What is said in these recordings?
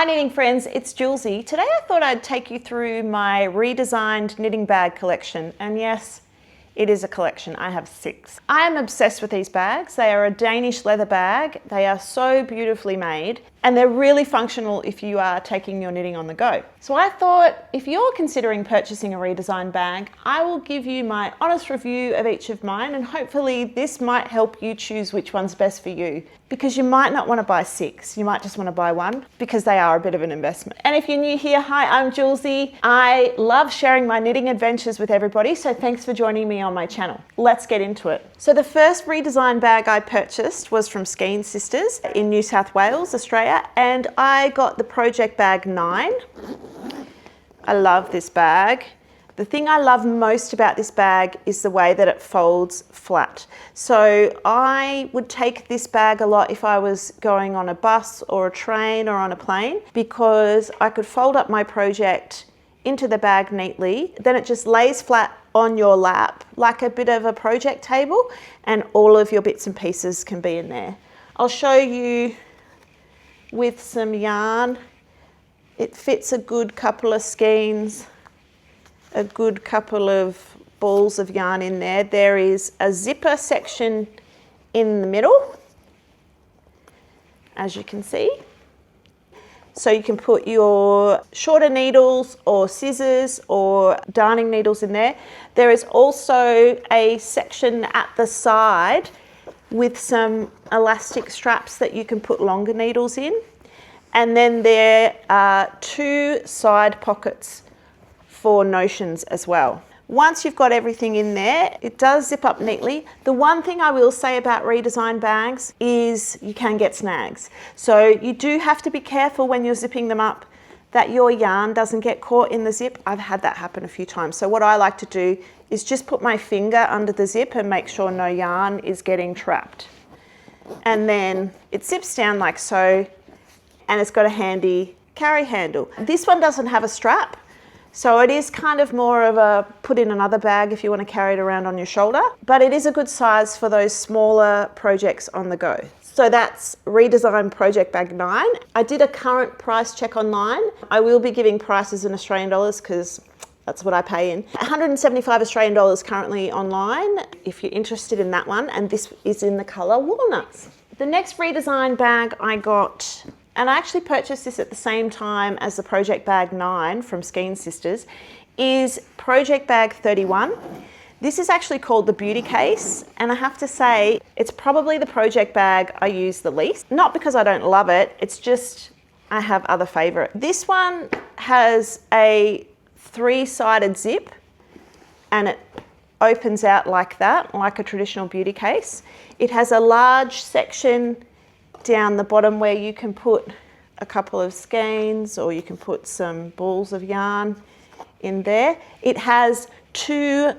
Hi knitting friends, it's Julesy. Today I thought I'd take you through my redesigned knitting bag collection. And yes, it is a collection. I have 6. I am obsessed with these bags. They are a Danish leather bag. They are so beautifully made and they're really functional if you are taking your knitting on the go. So I thought if you're considering purchasing a redesigned bag, I will give you my honest review of each of mine and hopefully this might help you choose which one's best for you, because you might not want to buy 6. You might just want to buy 1 because they are a bit of an investment. And if you're new here, hi, I'm Julesy. I love sharing my knitting adventures with everybody, so thanks for joining me on my channel. Let's get into it. So the first redesigned bag I purchased was from Skein Sisters in New South Wales, Australia, and I got the Project Bag 9. I love this bag. The thing I love most about this bag is the way that it folds flat. So I would take this bag a lot if I was going on a bus or a train or on a plane, because I could fold up my project into the bag neatly. Then it just lays flat on your lap like a bit of a project table, and all of your bits and pieces can be in there. I'll show you with some yarn. It fits a good couple of skeins, a good couple of balls of yarn in there. There is a zipper section in the middle, as you can see. So you can put your shorter needles or scissors or darning needles in there. There is also a section at the side with some elastic straps that you can put longer needles in. And then there are 2 side pockets for notions as well. Once you've got everything in there, it does zip up neatly. The one thing I will say about redesigned bags is you can get snags. So you do have to be careful when you're zipping them up that your yarn doesn't get caught in the zip. I've had that happen a few times. So what I like to do is just put my finger under the zip and make sure no yarn is getting trapped. And then it zips down like so, and it's got a handy carry handle. This one doesn't have a strap, so it is kind of more of a put in another bag if you want to carry it around on your shoulder, but it is a good size for those smaller projects on the go. So that's ReDesigned Project Bag 9. I did a current price check online. I will be giving prices in Australian dollars because that's what I pay in. 175 Australian dollars currently online if you're interested in that one, and this is in the colour walnuts. The next redesigned bag I got, and I actually purchased this at the same time as the Project Bag 9 from Skein Sisters, is Project Bag 31. This is actually called the Beauty Case, and I have to say it's probably the project bag I use the least. Not because I don't love it, it's just I have other favourite. This one has a 3-sided zip and it opens out like that, like a traditional beauty case. It has a large section down the bottom where you can put a couple of skeins or you can put some balls of yarn in there. It has 2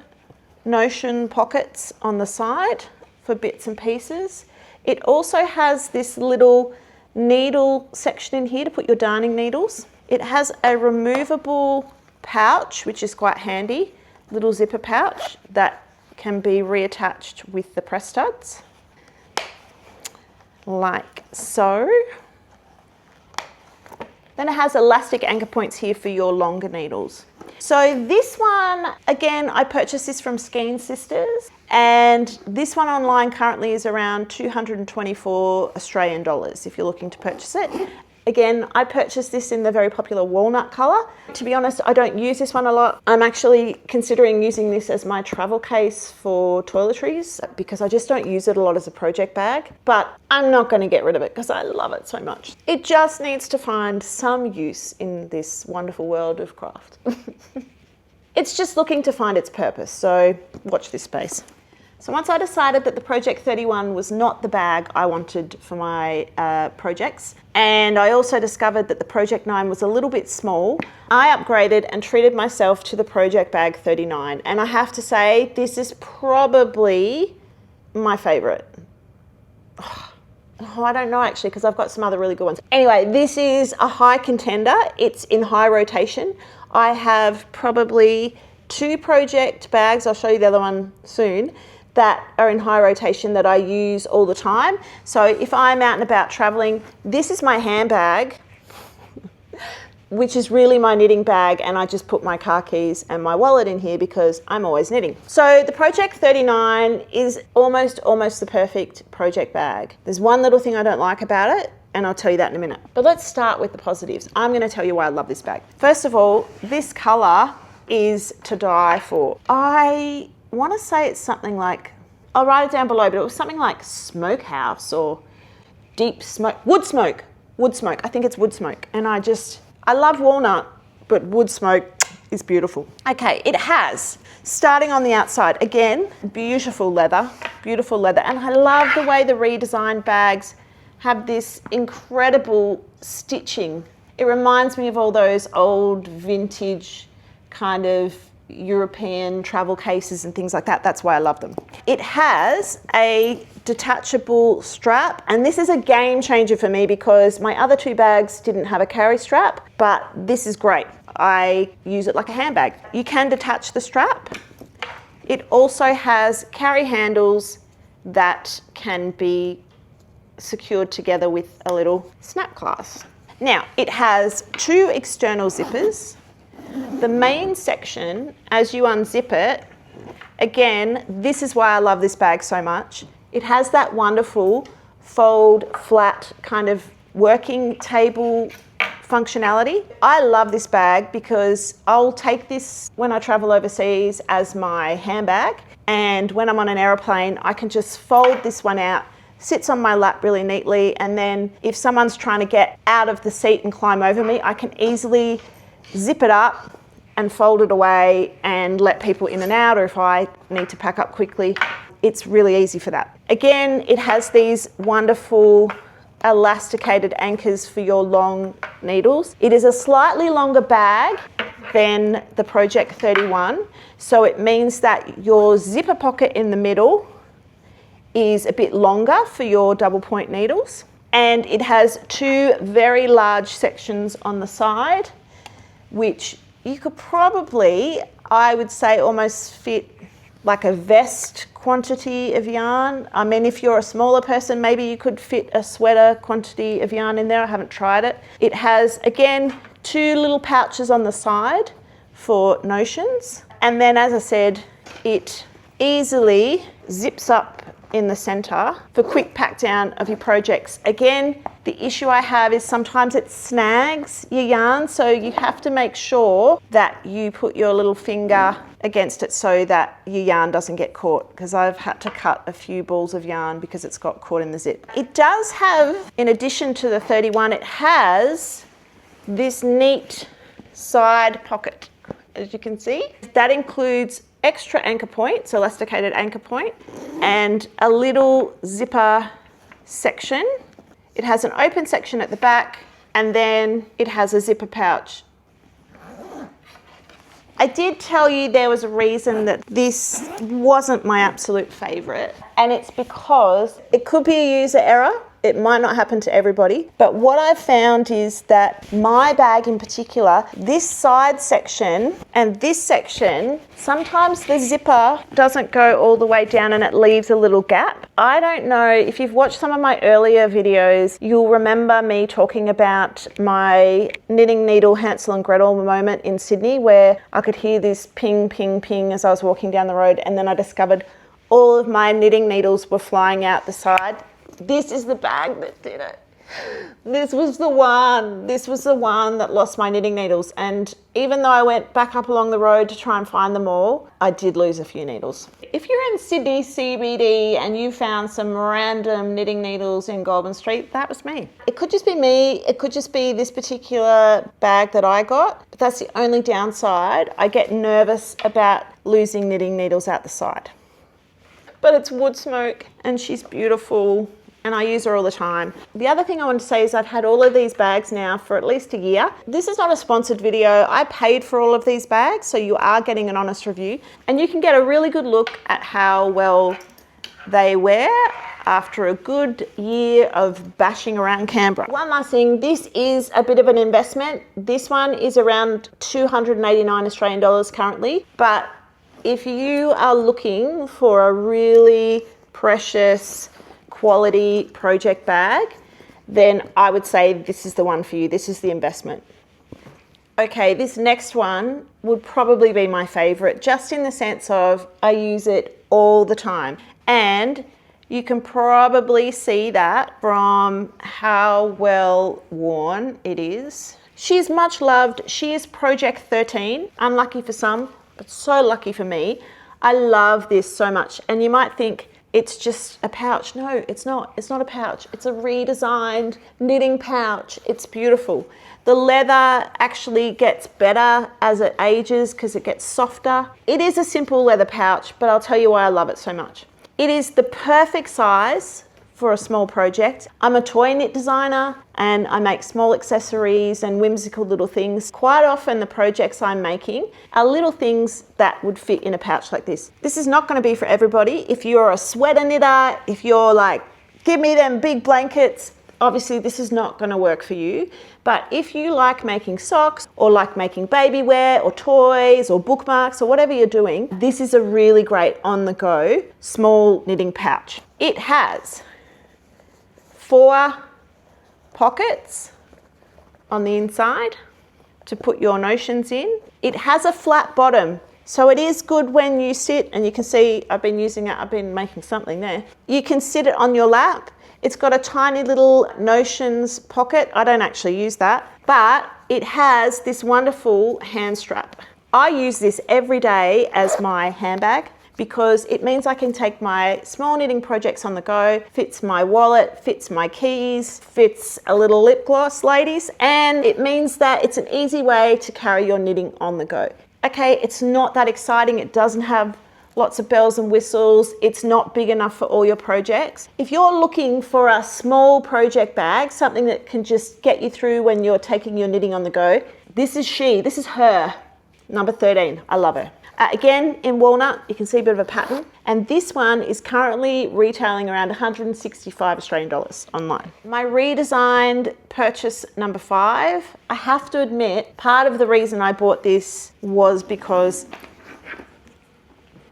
notion pockets on the side for bits and pieces. It also has this little needle section in here to put your darning needles. It has a removable pouch, which is quite handy, little zipper pouch that can be reattached with the press studs, like so. Then it has elastic anchor points here for your longer needles. So this one, again, I purchased this from Skein Sisters, and this one online currently is around 224 Australian dollars if you're looking to purchase it. Again, I purchased this in the very popular walnut colour. To be honest, I don't use this one a lot. I'm actually considering using this as my travel case for toiletries because I just don't use it a lot as a project bag, but I'm not going to get rid of it because I love it so much. It just needs to find some use in this wonderful world of craft. It's just looking to find its purpose, so watch this space. So once I decided that the Project 31 was not the bag I wanted for my projects, and I also discovered that the Project 9 was a little bit small, I upgraded and treated myself to the Project Bag 39. And I have to say, this is probably my favourite. Oh, I don't know actually, because I've got some other really good ones. Anyway, this is a high contender. It's in high rotation. I have probably 2 project bags, I'll show you the other one soon, that are in high rotation that I use all the time. So if I'm out and about traveling, this is my handbag. which is really my knitting bag, and I just put my car keys and my wallet in here because I'm always knitting. So the Project 39 is almost the perfect project bag. There's one little thing I don't like about it, and I'll tell you that in a minute. But let's start with the positives. I'm going to tell you why I love this bag. First of all, this colour is to die for. I want to say it's something like, I'll write it down below, but it was something like smokehouse or deep smoke, wood smoke. I think it's wood smoke. And I love walnut, but wood smoke is beautiful. Okay, it has, starting on the outside, again, beautiful leather. And I love the way the ReDesigned bags have this incredible stitching. It reminds me of all those old vintage kind of European travel cases and things like that. That's why I love them. It has a detachable strap, and this is a game changer for me because my other two bags didn't have a carry strap, but this is great. I use it like a handbag. You can detach the strap. It also has carry handles that can be secured together with a little snap clasp. Now, it has two external zippers. The main section, as you unzip it, again, this is why I love this bag so much. It has that wonderful fold flat kind of working table functionality. I love this bag because I'll take this when I travel overseas as my handbag, and when I'm on an aeroplane, I can just fold this one out, sits on my lap really neatly, and then if someone's trying to get out of the seat and climb over me, I can easily zip it up and fold it away and let people in and out, or if I need to pack up quickly, it's really easy for that. Again, it has these wonderful elasticated anchors for your long needles. It is a slightly longer bag than the Project 31, so it means that your zipper pocket in the middle is a bit longer for your double point needles, and it has two very large sections on the side, which you could probably, I would say, almost fit like a vest quantity of yarn. I mean, if you're a smaller person, maybe you could fit a sweater quantity of yarn in there. I haven't tried it. It has, again, two little pouches on the side for notions. And then, as I said, it easily zips up in the center for quick pack down of your projects. Again, the issue I have is sometimes it snags your yarn, so you have to make sure that you put your little finger against it so that your yarn doesn't get caught, because I've had to cut a few balls of yarn because it's got caught in the zip. It does have, in addition to the 31, it has this neat side pocket, as you can see. That includes extra anchor point, so elasticated anchor point, and a little zipper section. It has an open section at the back, and then it has a zipper pouch. I did tell you there was a reason that this wasn't my absolute favorite, and it's because it could be a user error. It might not happen to everybody, but what I've found is that my bag in particular, this side section and this section, sometimes the zipper doesn't go all the way down and it leaves a little gap. I don't know, if you've watched some of my earlier videos, you'll remember me talking about my knitting needle Hansel and Gretel moment in Sydney, where I could hear this ping, ping, ping as I was walking down the road, and then I discovered all of my knitting needles were flying out the side. This is the bag that did it. This was the one that lost my knitting needles. And even though I went back up along the road to try and find them all, I did lose a few needles. If you're in Sydney CBD and you found some random knitting needles in Goulburn Street, that was me. It could just be me. It could just be this particular bag that I got. But that's the only downside. I get nervous about losing knitting needles out the side. But it's wood smoke and she's beautiful, and I use her all the time. The other thing I want to say is I've had all of these bags now for at least a year. This is not a sponsored video. I paid for all of these bags, so you are getting an honest review, and you can get a really good look at how well they wear after a good year of bashing around Canberra. One last thing, this is a bit of an investment. This one is around 289 Australian dollars currently, but if you are looking for a really precious quality project bag, then I would say this is the one for you. This is the investment. Okay, this next one would probably be my favorite, just in the sense of I use it all the time. And you can probably see that from how well worn it is. She is much loved. She is Project 13. Unlucky for some, but so lucky for me. I love this so much. And you might think it's just a pouch. No, it's not. It's not a pouch. It's a redesigned knitting pouch. It's beautiful. The leather actually gets better as it ages because it gets softer. It is a simple leather pouch, but I'll tell you why I love it so much. It is the perfect size for a small project. I'm a toy knit designer and I make small accessories and whimsical little things. Quite often the projects I'm making are little things that would fit in a pouch like this. This is not going to be for everybody. If you're a sweater knitter, if you're like, give me them big blankets, obviously this is not going to work for you. But if you like making socks or like making baby wear or toys or bookmarks or whatever you're doing, this is a really great on the go small knitting pouch. It has 4 pockets on the inside to put your notions in. It has a flat bottom, so it is good when you sit, and you can see I've been using it, I've been making something there. You can sit it on your lap. It's got a tiny little notions pocket. I don't actually use that, but it has this wonderful hand strap. I use this every day as my handbag, because it means I can take my small knitting projects on the go, fits my wallet, fits my keys, fits a little lip gloss, ladies, and it means that it's an easy way to carry your knitting on the go. Okay, it's not that exciting. It doesn't have lots of bells and whistles. It's not big enough for all your projects. If you're looking for a small project bag, something that can just get you through when you're taking your knitting on the go, this is her, number 13. I love her. Again, in walnut, you can see a bit of a pattern. And this one is currently retailing around 165 Australian dollars online. My redesigned purchase number 5, I have to admit, part of the reason I bought this was because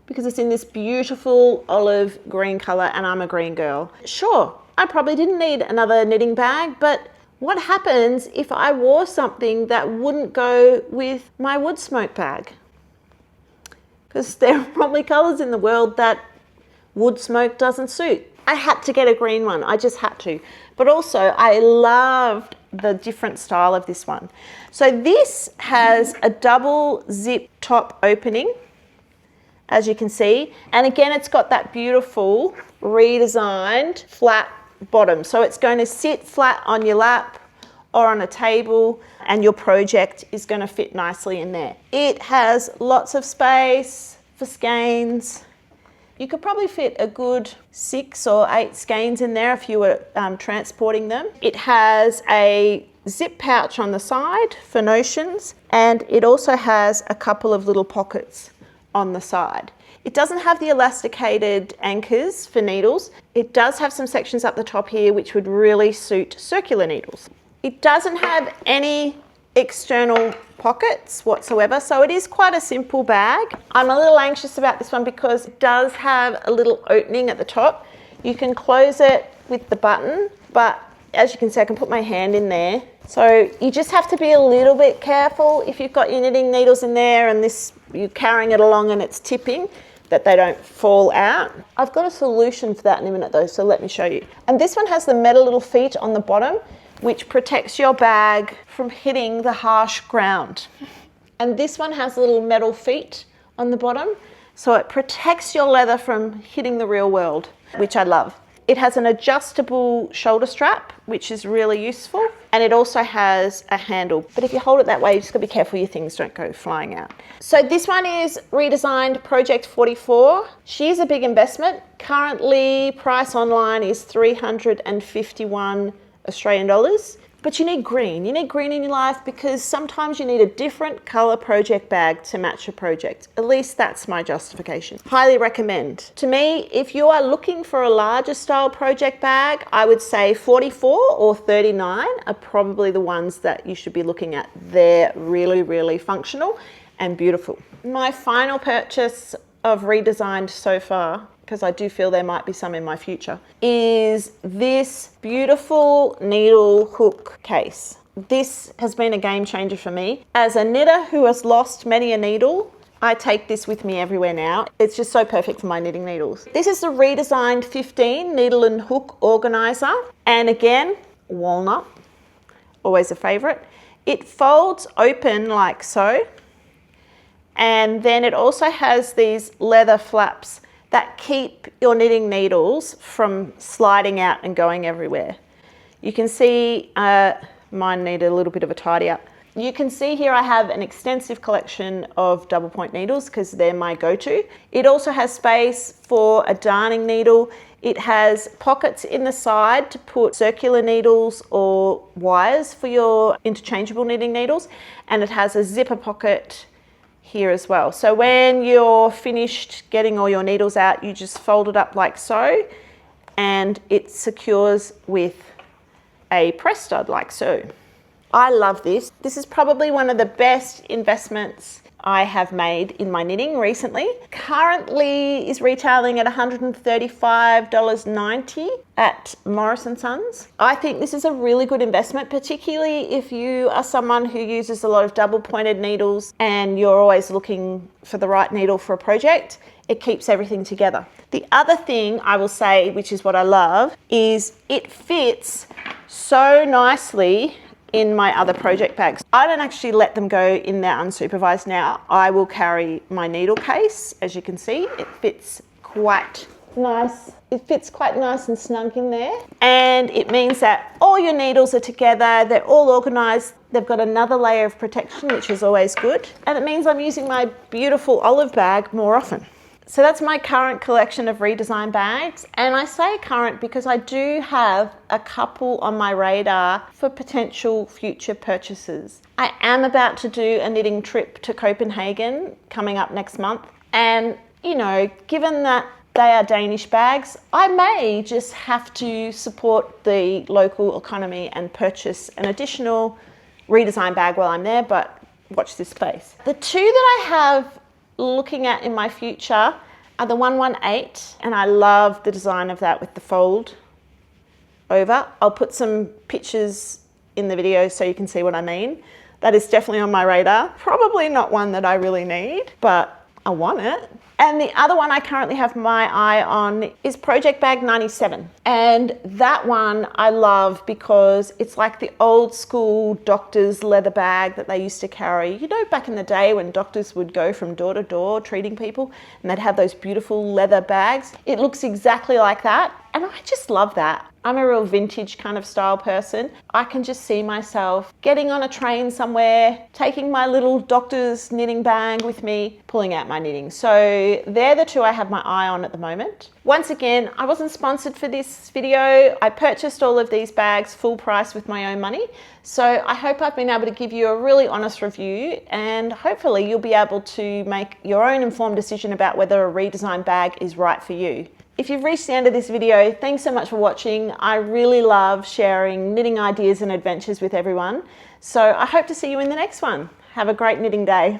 it's in this beautiful olive green color and I'm a green girl. Sure, I probably didn't need another knitting bag, but what happens if I wore something that wouldn't go with my wood smoke bag? Because there are probably colours in the world that wood smoke doesn't suit. I had to get a green one, I just had to. But also I loved the different style of this one. So this has a double zip top opening, as you can see. And again, it's got that beautiful redesigned flat bottom. So it's going to sit flat on your lap or on a table, and your project is going to fit nicely in there. It has lots of space for skeins. You could probably fit a good 6 or 8 skeins in there if you were transporting them. It has a zip pouch on the side for notions, and it also has a couple of little pockets on the side. It doesn't have the elasticated anchors for needles. It does have some sections up the top here which would really suit circular needles. It doesn't have any external pockets whatsoever, so it is quite a simple bag. I'm a little anxious about this one because it does have a little opening at the top. You can close it with the button, but as you can see, I can put my hand in there. So you just have to be a little bit careful if you've got your knitting needles in there and you're carrying it along and it's tipping, that they don't fall out. I've got a solution for that in a minute though, so let me show you. And this one has the metal little feet on the bottom, which protects your bag from hitting the harsh ground. And this one has little metal feet on the bottom, so it protects your leather from hitting the real world, which I love. It has an adjustable shoulder strap, which is really useful, and it also has a handle. But if you hold it that way, you just gotta be careful your things don't go flying out. So this one is ReDesigned Project 44. She's a big investment. Currently, price online is 351 Australian dollars. But you need green. You need green in your life because sometimes you need a different color project bag to match your project. At least that's my justification. Highly recommend. To me, if you are looking for a larger style project bag, I would say 44 or 39 are probably the ones that you should be looking at. They're really, really functional and beautiful. My final purchase of ReDesigned so far, because I do feel there might be some in my future, is this beautiful needle hook case. this has been a game changer for me. As a knitter who has lost many a needle, I take this with me everywhere now. It's just so perfect for my knitting needles. This is the ReDesigned 15 Needle and Hook Organizer. And again, walnut, always a favorite. It folds open like so. And then it also has these leather flaps that keep your knitting needles from sliding out and going everywhere. You can see mine need a little bit of a tidy up. You can see here I have an extensive collection of double point needles because they're my go-to. It also has space for a darning needle. It has pockets in the side to put circular needles or wires for your interchangeable knitting needles. And it has a zipper pocket here as well. So when you're finished getting all your needles out, you just fold it up like so, and it secures with a press stud like so. I love this. This is probably one of the best investments I have made in my knitting recently. Currently is retailing at $135.90 at Morris & Sons. I think this is a really good investment, particularly if you are someone who uses a lot of double pointed needles and you're always looking for the right needle for a project. It keeps everything together. The other thing I will say, which is what I love, is it fits so nicely in my other project bags. I don't actually let them go in there unsupervised now. I will carry my needle case. As you can see, it fits quite nice. It fits quite nice and snug in there. And it means that all your needles are together, they're all organized. They've got another layer of protection, which is always good. And it means I'm using my beautiful olive bag more often. So that's my current collection of ReDesigned bags. And I say current because I do have a couple on my radar for potential future purchases. I am about to do a knitting trip to Copenhagen coming up next month. And, you know, given that they are Danish bags, I may just have to support the local economy and purchase an additional ReDesigned bag while I'm there, but watch this space. The two that I have looking at in my future are the 118, and I love the design of that with the fold over. I'll put some pictures in the video so you can see what I mean. That is definitely on my radar. Probably not one that I really need, but I want it. And the other one I currently have my eye on is Project Bag 97. And that one I love because it's like the old school doctor's leather bag that they used to carry. You know, back in the day when doctors would go from door to door treating people and they'd have those beautiful leather bags. It looks exactly like that. And I just love that. I'm a real vintage kind of style person. I can just see myself getting on a train somewhere, taking my little doctor's knitting bag with me, pulling out my knitting. So they're the two I have my eye on at the moment. Once again, I wasn't sponsored for this video. I purchased all of these bags full price with my own money. So I hope I've been able to give you a really honest review, and hopefully you'll be able to make your own informed decision about whether a ReDesigned bag is right for you. If you've reached the end of this video, thanks so much for watching. I really love sharing knitting ideas and adventures with everyone. So I hope to see you in the next one. Have a great knitting day.